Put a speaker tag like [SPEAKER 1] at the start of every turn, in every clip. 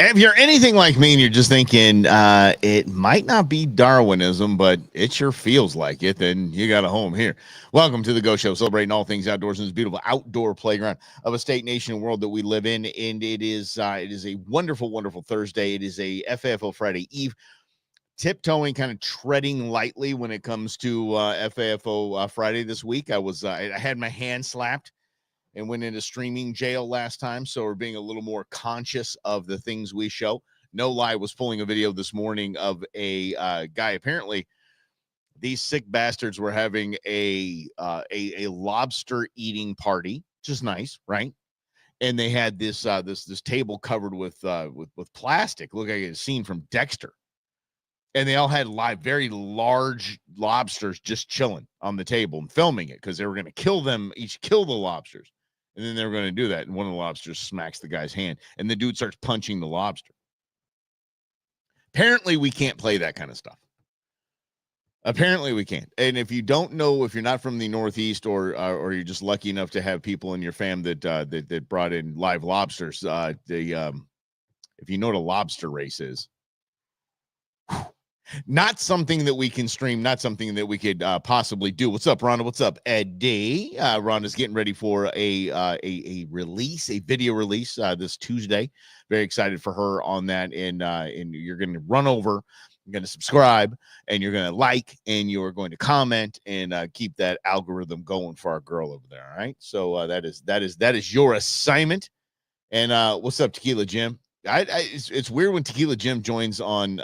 [SPEAKER 1] If you're anything like me and you're just thinking it might not be Darwinism, but it sure feels like it, then you got a home here. Welcome to the Go Show, celebrating all things outdoors in this beautiful outdoor playground of a state, nation, and world that we live in. And it is a wonderful, wonderful Thursday. It is a FAFO Friday Eve, tiptoeing, kind of treading lightly when it comes to FAFO Friday this week. I had my hand slapped and went into streaming jail last time, so we're being a little more conscious of the things we show. No Lie was pulling a video this morning of a guy. Apparently, these sick bastards were having a lobster eating party, which is nice, right? And they had this table covered with plastic, look like a scene from Dexter. And they all had very large lobsters just chilling on the table and filming it because they were going to kill them, each kill the lobsters. And then they were going to do that. And one of the lobsters smacks the guy's hand. And the dude starts punching the lobster. Apparently, we can't play that kind of stuff. Apparently, we can't. And if you don't know, if you're not from the Northeast or you're just lucky enough to have people in your fam that brought in live lobsters, if you know what a lobster race is, not something that we can stream, not something that we could possibly do. What's up, Rhonda? What's up, Eddie? Rhonda's getting ready for a release, a video release this Tuesday. Very excited for her on that. And you're going to run over, you're going to subscribe, and you're going to like, and you're going to comment, and keep that algorithm going for our girl over there. All right. So that is your assignment. And what's up, Tequila Jim? It's weird when Tequila Jim joins on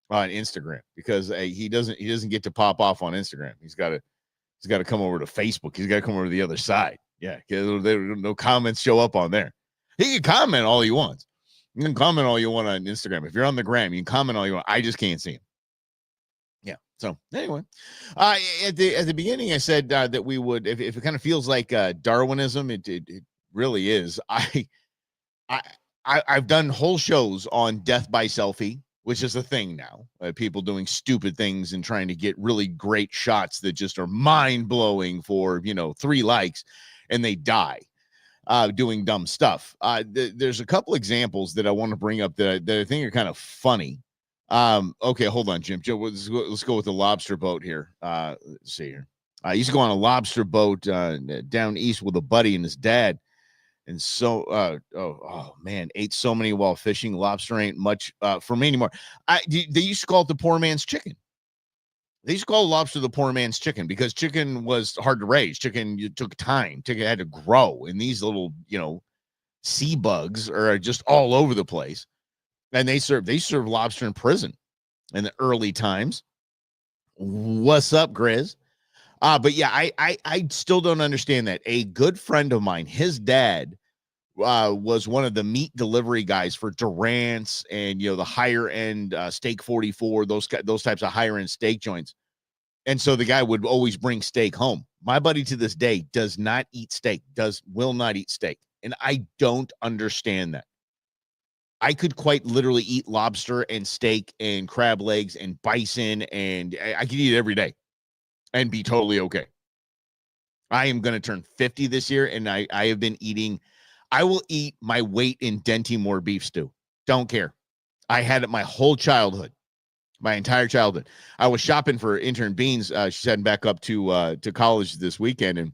[SPEAKER 1] Instagram because he doesn't get to pop off on Instagram. He's got to come over to Facebook. He's got to come over to the other side. Yeah, no comments show up on there. He can comment all he wants. You can comment all you want on Instagram. If you're on the gram, you can comment all you want. I just can't see him. Yeah. So anyway, at the beginning, I said that we would, if it kind of feels like Darwinism, it really is. I've done whole shows on death by selfie, which is a thing now. People doing stupid things and trying to get really great shots that just are mind-blowing for, 3 likes, and they die doing dumb stuff. There's a couple examples that I want to bring up that I think are kind of funny. Okay, hold on, Jim. Joe, let's go with the lobster boat here. Let's see here. I used to go on a lobster boat down east with a buddy and his dad. And so, oh man, ate so many while fishing. Lobster ain't much for me anymore. They used to call it the poor man's chicken. They used to call lobster the poor man's chicken because chicken was hard to raise. Chicken, you took time. Chicken had to grow. And these little, sea bugs are just all over the place. And they serve lobster in prison in the early times. What's up, Grizz? But yeah, I still don't understand that. A good friend of mine, his dad was one of the meat delivery guys for Durant's and the higher end Steak 44, those types of higher end steak joints. And so the guy would always bring steak home. My buddy to this day does not eat steak, will not eat steak. And I don't understand that. I could quite literally eat lobster and steak and crab legs and bison, and I could eat it every day and be totally okay. I am going to turn 50 this year, and I have been eating. I will eat my weight in Dentimore beef stew. Don't care. I had it my whole childhood, my entire childhood. I was shopping for intern Beans. She's heading back up to college this weekend, and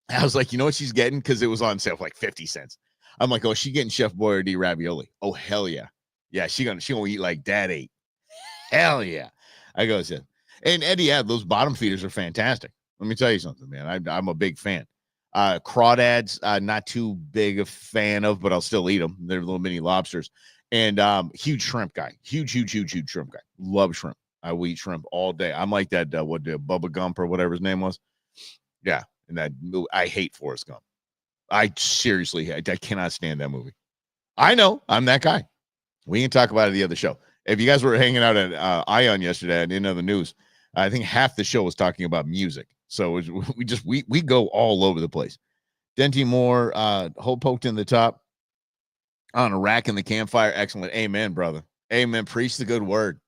[SPEAKER 1] I was like, you know what she's getting? Because it was on sale for like 50 cents. I'm like, oh, she's getting Chef Boyardee ravioli. Oh, hell yeah. Yeah, she gonna eat like dad ate. Hell yeah. I go, and Eddie, yeah, those bottom feeders are fantastic. Let me tell you something, man. I'm a big fan. Crawdads, not too big a fan of, but I'll still eat them. They're little mini lobsters. And huge shrimp guy. Huge shrimp guy. Love shrimp. I will eat shrimp all day. I'm like that, Bubba Gump or whatever his name was. Yeah, and that I hate Forrest Gump. I seriously, I cannot stand that movie. I know, I'm that guy. We can talk about it the other show. If you guys were hanging out at Ion yesterday and didn't know the news, I think half the show was talking about music. So we go all over the place. Denty Moore, hole poked in the top on a rack in the campfire. Excellent. Amen, brother. Amen. Preach the good word.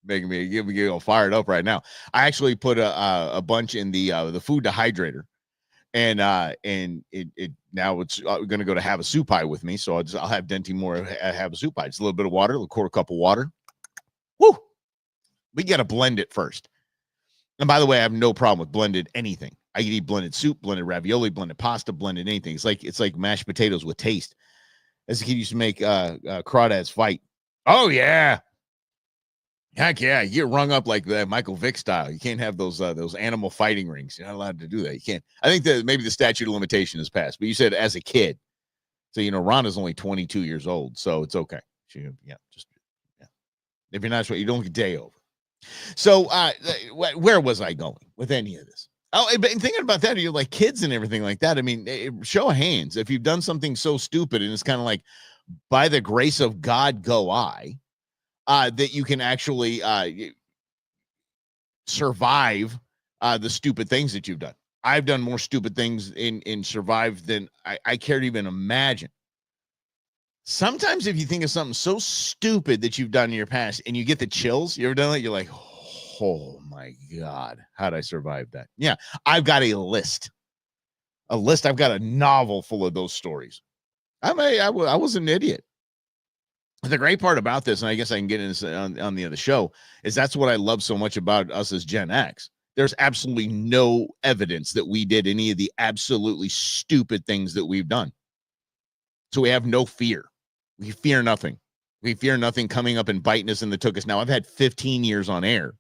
[SPEAKER 1] Making me get all fired up right now. I actually put a bunch in the food dehydrator. And it now it's going to go to have a soup pie with me. So I'll have Denty Moore have a soup pie. Just a little bit of water, a quarter cup of water. Woo! We got to blend it first. And by the way, I have no problem with blended anything. I can eat blended soup, blended ravioli, blended pasta, blended anything. It's like mashed potatoes with taste. As a kid used to make crawdads fight. Oh yeah. Heck yeah, you get rung up like that Michael Vick style. You can't have those animal fighting rings. You're not allowed to do that. You can't. I think that maybe the statute of limitation has passed. But you said as a kid, so Rhonda's only 22 years old, so it's okay. If you're not sure, you don't get day over. So where was I going with any of this? Oh, but thinking about that, you're like kids and everything like that. I mean, show of hands if you've done something so stupid, and it's kind of like, by the grace of God, go I. That you can actually survive the stupid things that you've done. I've done more stupid things in survive than I care to even imagine. Sometimes if you think of something so stupid that you've done in your past and you get the chills, you ever done that? You're like, oh my God, how'd I survive that? Yeah, I've got a list. I've got a novel full of those stories. I was an idiot. The great part about this, and I guess I can get into this on the other show, is that's what I love so much about us as Gen X. There's absolutely no evidence that we did any of the absolutely stupid things that we've done. So we have no fear. We fear nothing. We fear nothing coming up and biting us in the tuchus. Now, I've had 15 years on air,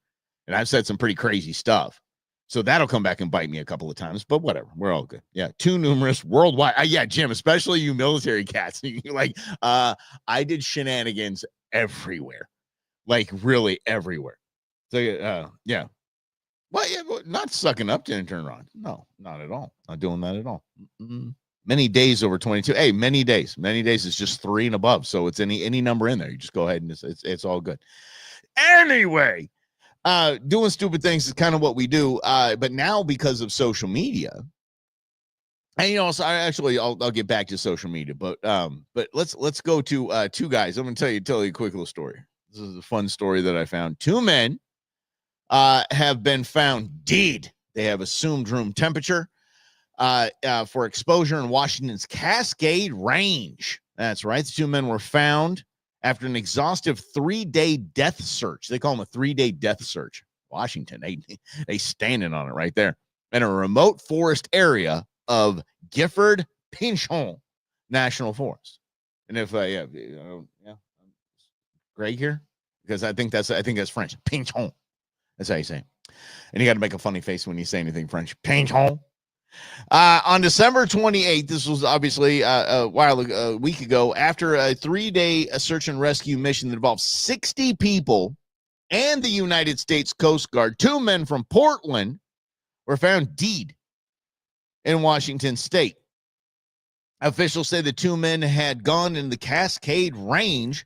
[SPEAKER 1] and I've said some pretty crazy stuff. So that'll come back and bite me a couple of times, but whatever. We're all good. Yeah, too numerous worldwide. Yeah, Jim, especially you military cats. You're like, I did shenanigans everywhere, like really everywhere. So yeah. Well, yeah, not sucking up to intern Ron. No, not at all. Not doing that at all. Many days over 22. Hey, many days. Many days is just 3 and above. So it's any number in there. You just go ahead and it's all good. Anyway. Doing stupid things is kind of what we do. But now because of social media, and so I'll get back to social media, but let's go to 2 guys. I'm going to tell you a quick little story. This is a fun story that I found. 2 men have been found dead. They have assumed room temperature for exposure in Washington's Cascade Range. That's right. The 2 men were found after an exhaustive 3-day death search. They call them a 3-day death search. Washington, they standing on it right there. In a remote forest area of Gifford Pinchon National Forest. And if Greg here, because I think that's French. Pinchon. That's how you say it. And you got to make a funny face when you say anything French. Pinchon. On December 28th, this was obviously a week ago, after a 3-day search and rescue mission that involved 60 people and the United States Coast Guard, 2 men from Portland were found dead in Washington state. Officials say the 2 men had gone in the Cascade Range,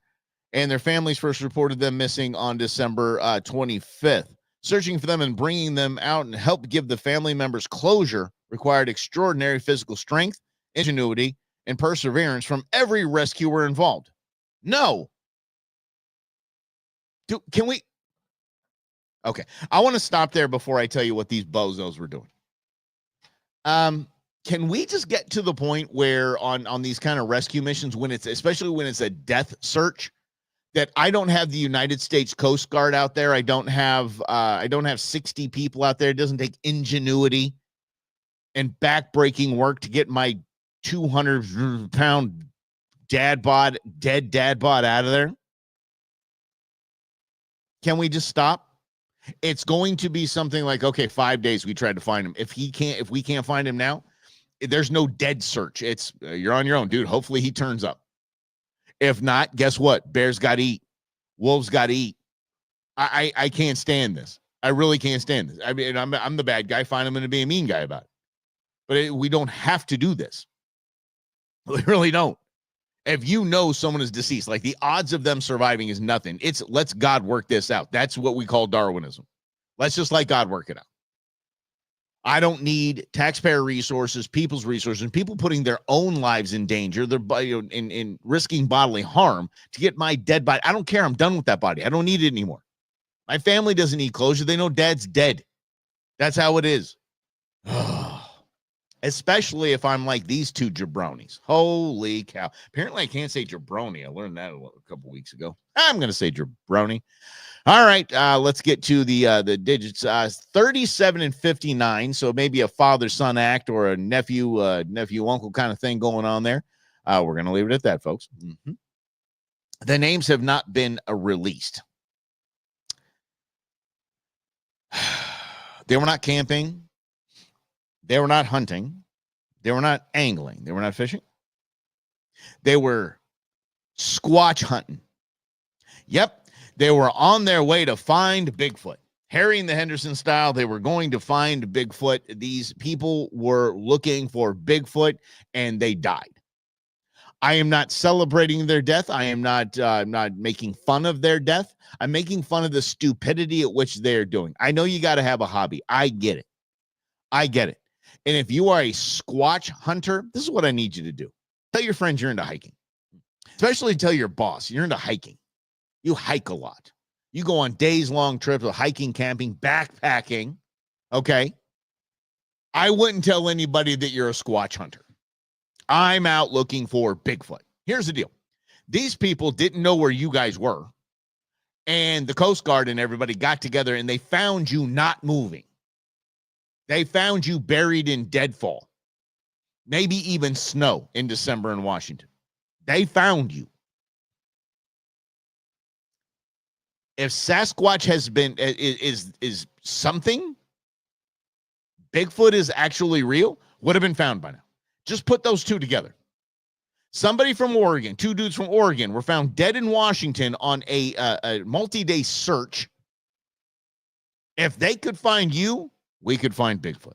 [SPEAKER 1] and their families first reported them missing on December 25th. Searching for them and bringing them out and help give the family members closure required extraordinary physical strength, ingenuity, and perseverance from every rescuer involved. No. Can we? Okay. I want to stop there before I tell you what these bozos were doing. Can we just get to the point where on these kind of rescue missions, especially when it's a death search, that I don't have the United States Coast Guard out there. I don't have 60 people out there. It doesn't take ingenuity and backbreaking work to get my 200-pound dead dad bod out of there. Can we just stop? It's going to be something like, okay, 5 days we tried to find him. If we can't find him now, there's no dead search. It's you're on your own, dude. Hopefully he turns up. If not, guess what? Bears got to eat. Wolves got to eat. I can't stand this. I really can't stand this. I mean, I'm the bad guy. Fine, I'm going to be a mean guy about it. But we don't have to do this. We really don't. If you know someone is deceased, like the odds of them surviving is nothing. It's let's God work this out. That's what we call Darwinism. Let's just let God work it out. I don't need taxpayer resources, people's resources, and people putting their own lives in danger, in risking bodily harm to get my dead body. I don't care. I'm done with that body. I don't need it anymore. My family doesn't need closure. They know dad's dead. That's how it is. especially if I'm like these two jabronis. Holy cow. Apparently I can't say jabroni. I learned that a couple weeks ago. I'm going to say jabroni. All right, let's get to the digits. 37 and 59, so maybe a father-son act or a nephew-uncle kind of thing going on there. We're going to leave it at that, folks. Mm-hmm. The names have not been released. They were not camping. They were not hunting. They were not angling. They were not fishing. They were squatch hunting. Yep, they were on their way to find Bigfoot. Harry and the Henderson style, they were going to find Bigfoot. These people were looking for Bigfoot, and they died. I am not celebrating their death. I am not making fun of their death. I'm making fun of the stupidity at which they're doing. I know you got to have a hobby. I get it. I get it. And if you are a squatch hunter, this is what I need you to do. Tell your friends you're into hiking. Especially tell your boss you're into hiking. You hike a lot. You go on days-long trips of hiking, camping, backpacking. Okay? I wouldn't tell anybody that you're a squatch hunter. I'm out looking for Bigfoot. Here's the deal. These people didn't know where you guys were. And the Coast Guard and everybody got together and they found you not moving. They found you buried in deadfall. Maybe even snow in December in Washington. They found you. If Sasquatch has been, is something, Bigfoot is actually real, would have been found by now. Just put those two together. Somebody from Oregon, two dudes from Oregon were found dead in Washington on a multi-day search. If they could find you, we could find Bigfoot.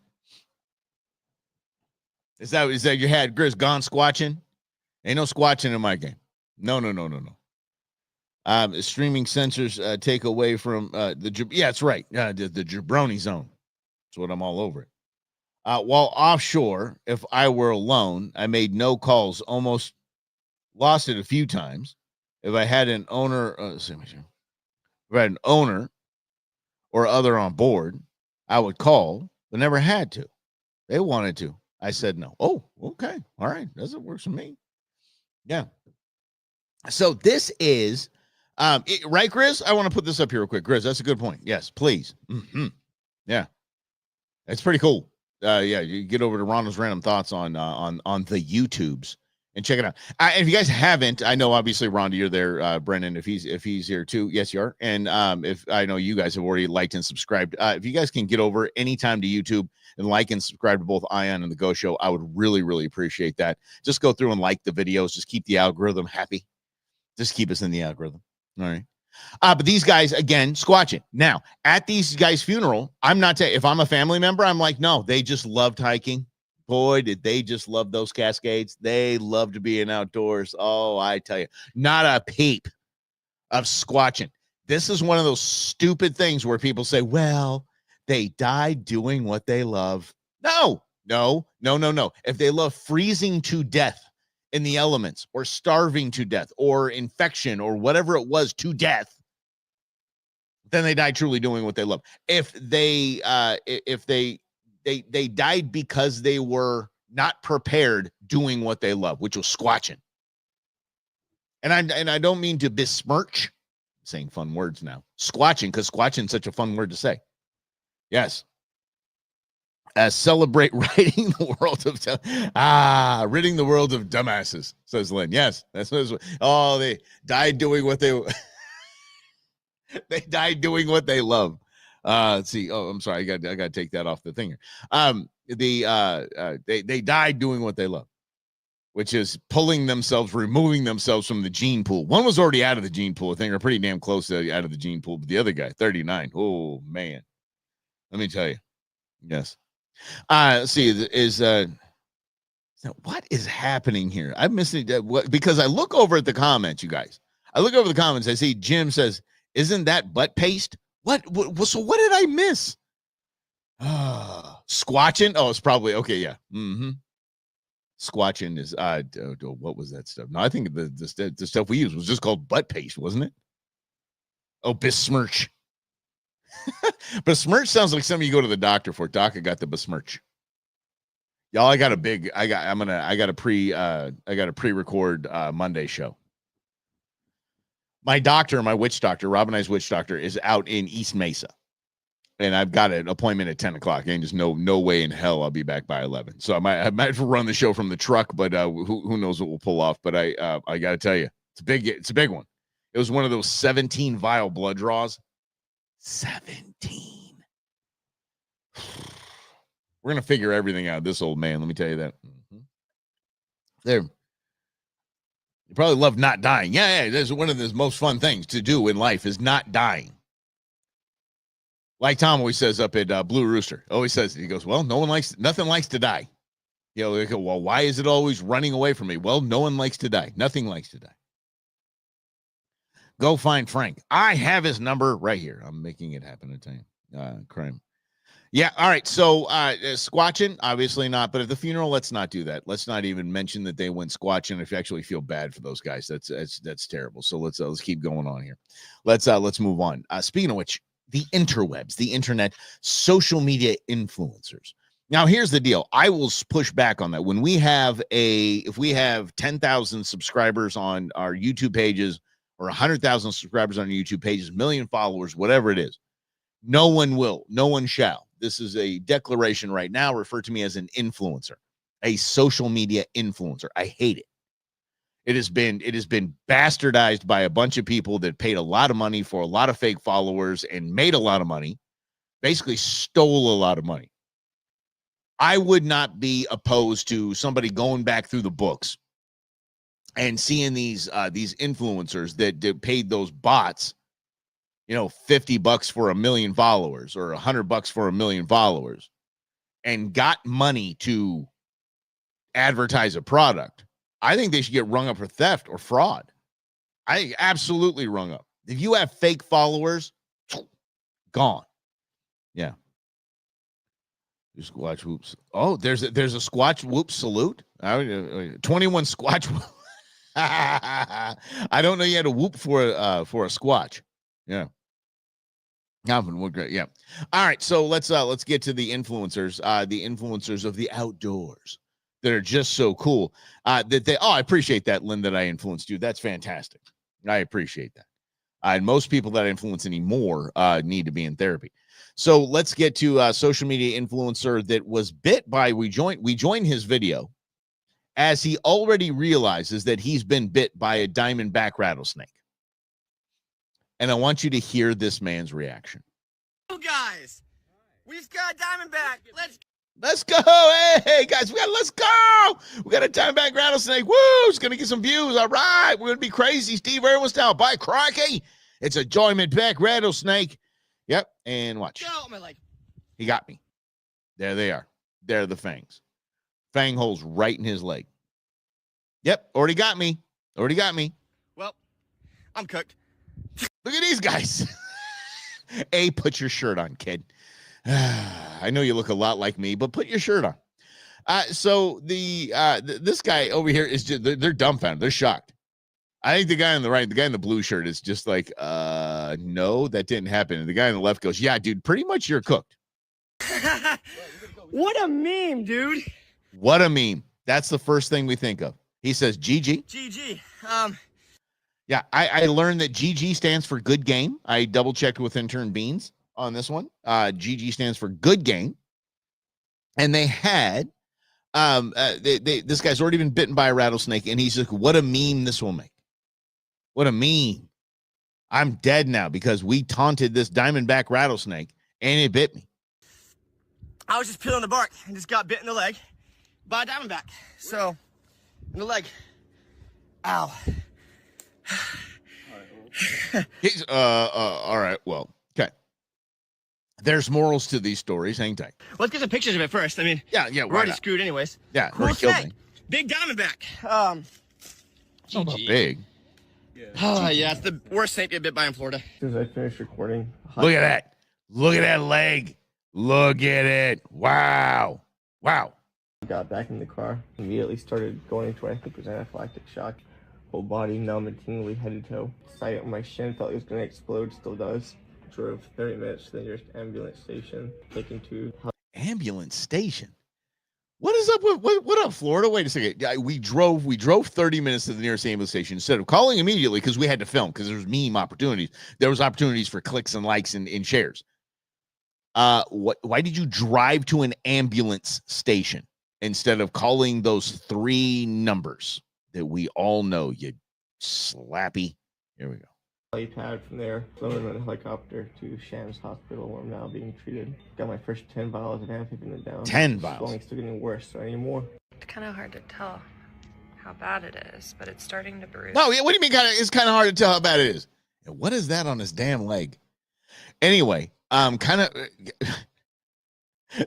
[SPEAKER 1] Is that your head, Grizz, gone squatching? Ain't no squatching in my game. No. Streaming sensors take away from it's right. The jabroni zone. That's what I'm all over it. While offshore, if I were alone, I made no calls, almost lost it a few times. If I had an owner, or other on board, I would call, but never had to. They wanted to. I said no. Oh, okay. All right. Doesn't work for me. Yeah. So this is, right, Grizz? I want to put this up here real quick. Grizz, that's a good point. Yes, please. Mm-hmm. Yeah. It's pretty cool. You get over to Ronald's Random Thoughts on the YouTubes and check it out. And if you guys haven't, I know obviously Rhonda, you're there, Brennan, if he's here too. Yes, you are. And if I know you guys have already liked and subscribed, if you guys can get over anytime to YouTube and like and subscribe to both Ion and the Go Show, I would really, really appreciate that. Just go through and like the videos. Just keep the algorithm happy. Just keep us in the algorithm. All right. But these guys, again, squatching. Now, at these guys' funeral, I'm not if I'm a family member, I'm like, no, they just loved hiking. Boy, did they just love those Cascades. They loved being outdoors. Oh, I tell you, not a peep of squatching. This is one of those stupid things where people say, well, they died doing what they love. No. If they love freezing to death in the elements or starving to death or infection or whatever it was to death, then they died truly doing what they love. If they died because they were not prepared doing what they love, which was squatching. And I don't mean to besmirch, I'm saying fun words now, squatching, because squatching is such a fun word to say. Yes. Celebrate ridding the world of dumbasses, says Lynn. Yes, that's what they died doing what they they died doing what they love. Let's see. Oh, I'm sorry. I got to take that off the thing here. They died doing what they love, which is removing themselves from the gene pool. One was already out of the gene pool. I think they're pretty damn close to out of the gene pool. But the other guy, 39. Oh man, let me tell you. Yes. Let's see, what is happening here? I'm missing because I look over at the comments, you guys. I look over the comments. I see Jim says, "Isn't that butt paste?" What? So what did I miss? Squatching. Oh, it's probably okay. Yeah. Mm-hmm. Squatching is what was that stuff? No, I think the stuff we used was just called butt paste, wasn't it? Oh, besmirch. Besmirch sounds like something you go to the doctor for. Doc, I got the besmirch. Y'all, I got a pre-record Monday show. My doctor, my witch doctor, Rob and I's witch doctor, is out in East Mesa. And I've got an appointment at 10 o'clock. And just no way in hell I'll be back by 11. So I might run the show from the truck, but who knows what we'll pull off. But I got to tell you, it's a big one. It was one of those 17 vial blood draws. 17. We're going to figure everything out. This old man, let me tell you that. There. You probably love not dying. Yeah, that's one of the most fun things to do in life is not dying. Like Tom always says up at Blue Rooster, always says, he goes, well, nothing likes to die. You know, they go, well, why is it always running away from me? Well, no one likes to die. Nothing likes to die. Go find Frank. I have his number right here. I'm making it happen. I tell you. Crime. Yeah. All right. So squatching, obviously not. But at the funeral, let's not do that. Let's not even mention that they went squatching. If you actually feel bad for those guys, that's terrible. So let's keep going on here. Let's move on. Speaking of which, the interwebs, the internet, social media influencers. Now, here's the deal. I will push back on that. When if we have 10,000 subscribers on our YouTube pages or 100,000 subscribers on our YouTube pages, 1 million followers, whatever it is, no one shall. This is a declaration right now. Refer to me as an influencer, a social media influencer. I hate it. It has been bastardized by a bunch of people that paid a lot of money for a lot of fake followers and made a lot of money, basically stole a lot of money. I would not be opposed to somebody going back through the books and seeing these influencers that paid those bots, $50 for 1 million followers or $100 for 1 million followers and got money to advertise a product. I think they should get rung up for theft or fraud. I absolutely rung up. If you have fake followers, gone. Yeah. You squatch whoops. Oh, there's a squatch whoop salute. 21 squatch. I don't know you had a whoop for a squatch. Yeah. Great. Yeah. All right. So let's get to the influencers. The influencers of the outdoors that are just so cool. I appreciate that, Lynn, that I influenced you. That's fantastic. I appreciate that. And most people that I influence anymore need to be in therapy. So let's get to a social media influencer that was bit by, we joined his video as he already realizes that he's been bit by a diamondback rattlesnake. And I want you to hear this man's reaction.
[SPEAKER 2] Oh, guys, we've got diamondback.
[SPEAKER 1] Let's go. Hey, guys, let's go. We got a diamondback rattlesnake. Woo, it's going to get some views. All right, we're going to be crazy. Steve Irwin's style. By crikey, it's a diamondback rattlesnake. Yep, and watch.
[SPEAKER 2] Get out my leg.
[SPEAKER 1] He got me. There they are. There are the fangs. Fang holes right in his leg. Yep, already got me.
[SPEAKER 2] Well, I'm cooked.
[SPEAKER 1] Look at these guys. Put your shirt on, kid. I know you look a lot like me, but put your shirt on. So this guy over here is just, they're dumbfounded. They're shocked. I think the guy on the right, the guy in the blue shirt is just like, no, that didn't happen. And the guy on the left goes, yeah, dude, pretty much you're cooked.
[SPEAKER 2] What a meme, dude.
[SPEAKER 1] What a meme. That's the first thing we think of. He says, GG.
[SPEAKER 2] GG.
[SPEAKER 1] Yeah, I learned that GG stands for good game. I double checked with intern Beans on this one. GG stands for good game. And they had, this guy's already been bitten by a rattlesnake, and he's like, what a meme this will make. What a meme. I'm dead now because we taunted this diamondback rattlesnake, and it bit me.
[SPEAKER 2] I was just peeling the bark and just got bit in the leg by a diamondback. So, in the leg. Ow.
[SPEAKER 1] He's all right, well, okay. There's morals to these stories. Hang tight.
[SPEAKER 2] Let's get some pictures of it first. I mean,
[SPEAKER 1] yeah,
[SPEAKER 2] we're already screwed anyways.
[SPEAKER 1] Yeah,
[SPEAKER 2] cool snake. Big diamondback.
[SPEAKER 1] GG. Big.
[SPEAKER 2] Yeah, it's the worst snake to get bit by in Florida.
[SPEAKER 3] As soon as I finished recording.
[SPEAKER 1] Look at that. Look at that leg. Look at it. Wow. Wow.
[SPEAKER 3] I got back in the car. Immediately started going into what I think was anaphylactic shock. Whole body numb and tingly head to toe. Sight on my shin felt like it was going to explode. Still does. Drove 30 minutes to the nearest ambulance station. Taken to...
[SPEAKER 1] Ambulance station? What is up with what up, Florida? Wait a second. We drove 30 minutes to the nearest ambulance station instead of calling immediately because we had to film because there was meme opportunities. There was opportunities for clicks and likes and shares. Why did you drive to an ambulance station instead of calling those 3 numbers that we all know, you slappy? Here we go.
[SPEAKER 3] Pad from there, flown in a helicopter to Shams Hospital where I'm now being treated. Got my first 10 vials of amphetamine down.
[SPEAKER 1] 10 vials.
[SPEAKER 3] Swelling's still getting worse, so I need more.
[SPEAKER 4] It's kind of hard to tell how bad it is, but it's starting to bruise.
[SPEAKER 1] No, what do you mean it's kind of hard to tell how bad it is? What is that on his damn leg? Anyway, kind of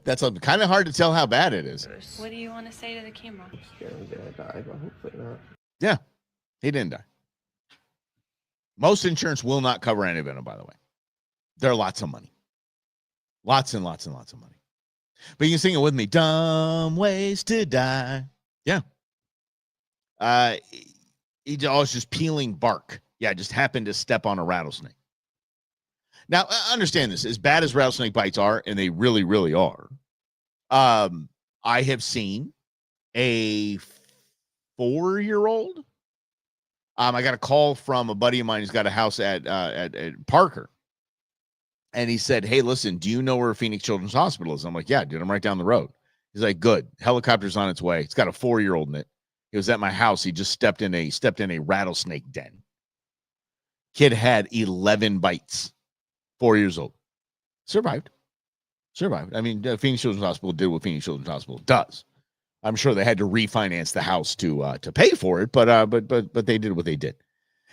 [SPEAKER 1] that's kind of hard to tell how bad it is.
[SPEAKER 4] What do you want to say to the camera?
[SPEAKER 3] I'm scared I'm gonna die, but hopefully not.
[SPEAKER 1] Yeah, he didn't die. Most insurance will not cover any venom, by the way. There are lots of money. Lots and lots and lots of money. But you can sing it with me. Dumb ways to die. Yeah. He was just peeling bark. Yeah, just happened to step on a rattlesnake. Now, understand this. As bad as rattlesnake bites are, and they really, really are, I have seen a 4-year-old. I got a call from a buddy of mine who's got a house at Parker. And he said, hey, listen, do you know where Phoenix Children's Hospital is? I'm like, yeah, dude, I'm right down the road. He's like, good. Helicopter's on its way. It's got a 4-year-old in it. He was at my house. He just stepped in a rattlesnake den. Kid had 11 bites. 4 years old. Survived. I mean, Phoenix Children's Hospital did what Phoenix Children's Hospital does. I'm sure they had to refinance the house to pay for it, but they did what they did.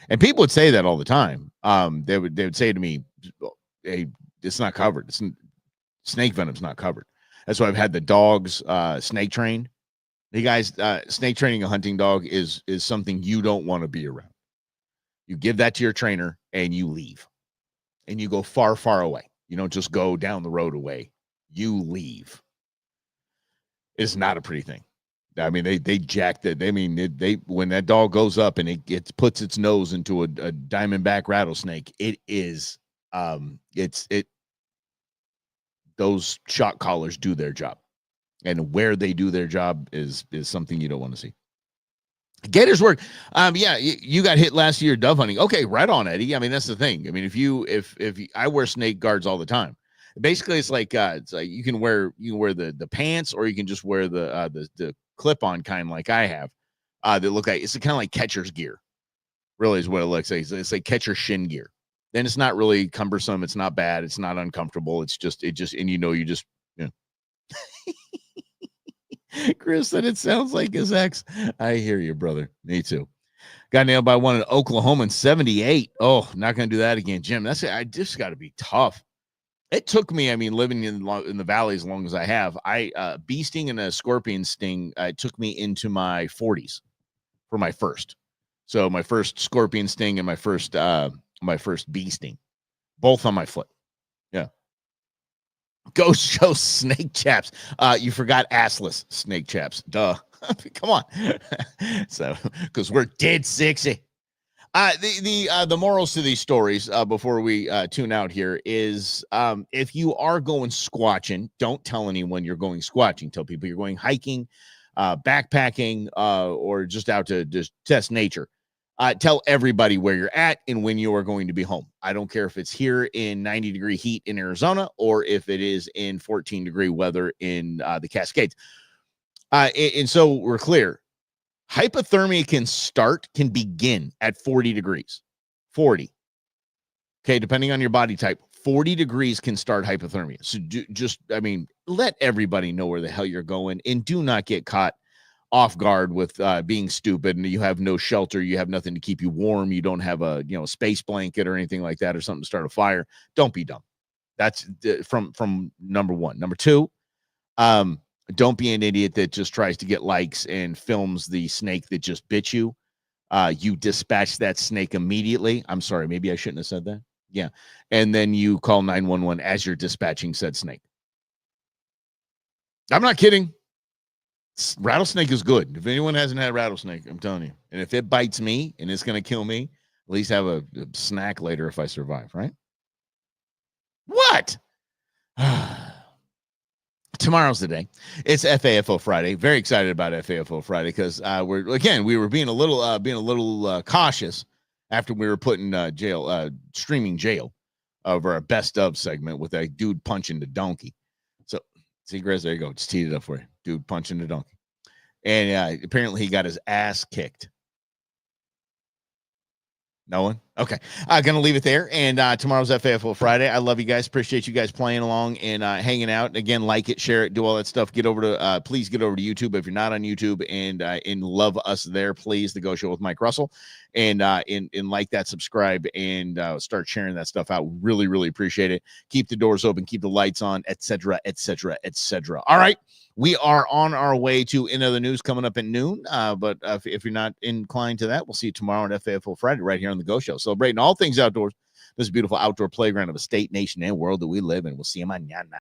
[SPEAKER 1] And people would say that all the time. They would say to me, hey, it's not covered. Snake venom's not covered. That's why I've had the dogs snake trained. You guys, snake training a hunting dog is something you don't want to be around. You give that to your trainer and you leave. And you go far, far away. You don't just go down the road away. You leave. It's not a pretty thing. I mean, they jacked it. I mean, they when that dog goes up and it puts its nose into a diamondback rattlesnake, it is those shock collars do their job, and where they do their job is something you don't want to see. Gators work. Yeah, you got hit last year dove hunting. Okay, right on, Eddie. I mean, that's the thing. I mean, if I wear snake guards all the time. Basically, it's like you can wear the pants, or you can just wear the clip-on kind like I have. That look like it's kind of like catcher's gear. Really is what it looks like. It's like catcher shin gear. Then it's not really cumbersome. It's not bad. It's not uncomfortable. It's just and you just. Chris said it sounds like his ex. I hear you, brother. Me too. Got nailed by one in Oklahoma in 78. Oh, not going to do that again, Jim. I just got to be tough. It took me, I mean, living in the valley as long as I have, bee sting and a scorpion sting, it took me into my 40s for my first. So my first scorpion sting and my first bee sting, both on my foot. Yeah. Go show snake chaps. You forgot assless snake chaps. Duh. Come on. So, because we're dead sexy. The morals to these stories before we tune out here is if you are going squatching, don't tell anyone you're going squatching. Tell people you're going hiking, backpacking, or just out to just test nature. Tell everybody where you're at and when you are going to be home. I don't care if it's here in 90-degree heat in Arizona or if it is in 14-degree weather in the Cascades. And so we're clear. Hypothermia can begin at 40 degrees. 40. Okay, depending on your body type, 40 degrees can start hypothermia. So let everybody know where the hell you're going and do not get caught off guard with being stupid and you have no shelter, you have nothing to keep you warm, you don't have a space blanket or anything like that or something to start a fire. Don't be dumb. That's from number one. Number two, don't be an idiot that just tries to get likes and films the snake that just bit you. You dispatch that snake immediately. I'm sorry, maybe I shouldn't have said that. Yeah. And then you call 911 as you're dispatching said snake. I'm not kidding. Rattlesnake is good. If anyone hasn't had rattlesnake, I'm telling you. And if it bites me and it's going to kill me, at least have a snack later if I survive, right? What? tomorrow's the day. It's FAFO Friday. Very excited about FAFO Friday because we were being a little cautious after we were putting streaming jail over our best of segment with a dude punching the donkey. So see, Grizz, there you go. Just teed it up for you. Dude punching the donkey. And apparently he got his ass kicked. No one? Okay. I'm going to leave it there. And tomorrow's FAFO Friday. I love you guys. Appreciate you guys playing along and hanging out. Again, like it, share it, do all that stuff. Please get over to YouTube if you're not on YouTube and love us there, please. The Go Show with Mike Russell. And like that, subscribe, and start sharing that stuff out. Really, really appreciate it. Keep the doors open, keep the lights on, etc., etc., etc. All right. We are on our way to another news coming up at noon. But if you're not inclined to that, we'll see you tomorrow on FAFO Friday right here on the Go Show. Celebrating all things outdoors. This beautiful outdoor playground of a state, nation, and world that we live in. We'll see you mañana.